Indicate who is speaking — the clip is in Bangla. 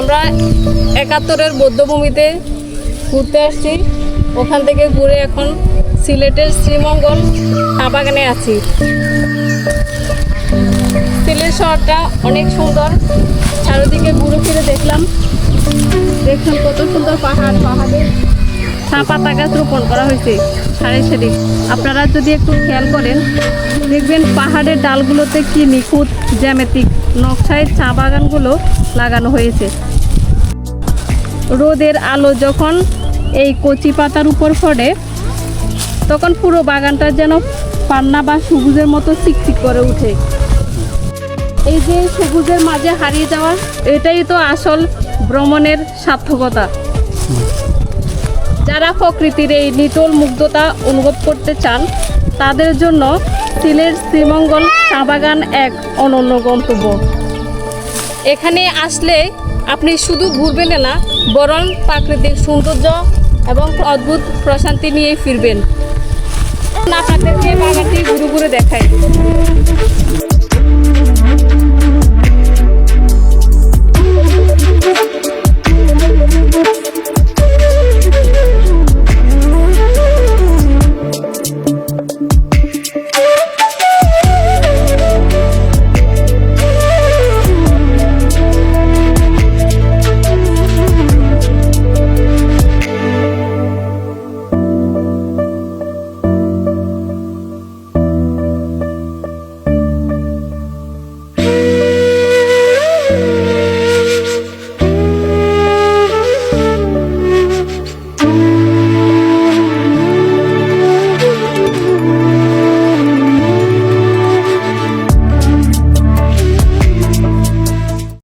Speaker 1: আমরা ৭১-এর বৌদ্ধভূমিতে ঘুরতে আসছি। ওখান থেকে ঘুরে এখন সিলেটের শ্রীমঙ্গল চা বাগানে আছি। সিলেট শহরটা অনেক সুন্দর, চারিদিকে ঘুরে ফিরে দেখলাম কত সুন্দর পাহাড়ে চা পাতা গাছ রোপণ করা হয়েছে সারি সারি। আপনারা যদি একটু খেয়াল করেন দেখবেন পাহাড়ের ডালগুলোতে কি নিখুঁত জ্যামিতিক নকশায় চা বাগানগুলো লাগানো হয়েছে। রোদের আলো যখন এই কচি পাতার উপর পড়ে তখন পুরো বাগানটা যেন পান্না বা সবুজের মতো চিকচিক করে ওঠে। এই যে সবুজের মাঝে হারিয়ে যাওয়া, এটাই তো আসল ভ্রমণের সার্থকতা। যারা প্রকৃতির এই নিটোল মুগ্ধতা অনুভব করতে চান তাদের জন্য সিলেট শ্রীমঙ্গল চা বাগান এক অনন্য গন্তব্য। এখানে আসলে আপনি শুধু ঘুরবেন না, বরং প্রাকৃতিক সৌন্দর্য এবং অদ্ভুত প্রশান্তি নিয়ে ফিরবেন। আপনাদেরকে বাগানটি ঘুরে ঘুরে দেখাই।